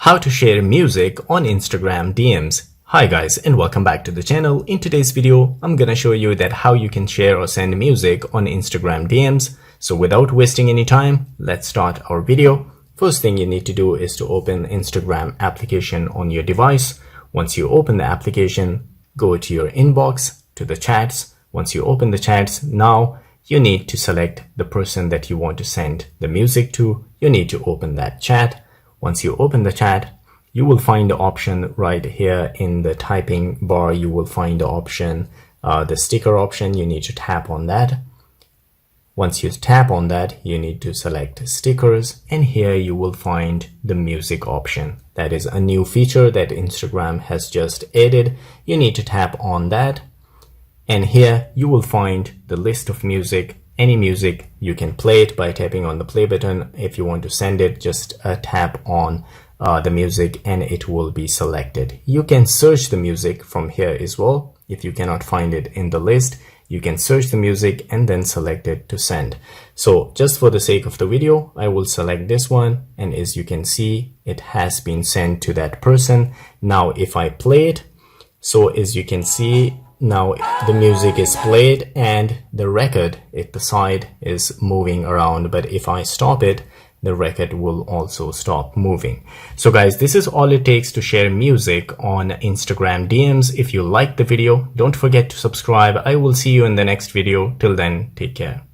How to share music on Instagram DMs. Hi guys, and welcome back to the channel. In today's video, I'm gonna show you that how you can share or send music on Instagram DMs. So without wasting any time, let's start our video. First thing you need to do is to open Instagram application on your device. Once you open the application, go to your inbox, to the chats. Once you open the chats, now you need to select the person that you want to send the music to. You need to open that chat. Once you open the chat, you will find the option right here in the typing bar. You will find the option, the sticker option. You need to tap on that. Once you tap on that, you need to select stickers, and here you will find the music option. That is a new feature that Instagram has just added. You need to tap on that, and here you will find the list of music. Any music, you can play it by tapping on the play button. If you want to send it, just tap on the music and it will be selected. You can search the music from here as well. If you cannot find it in the list, you can search the music and then select it to send. So just for the sake of the video, I will select this one, and as you can see, it has been sent to that person. Now if I play it, so as you can see, now the music is played and the record at the side is moving around, but if I stop it, the record will also stop moving. So guys, this is all it takes to share music on Instagram DMs. If you liked the video, don't forget to subscribe. I will see you in the next video. Till then, take care.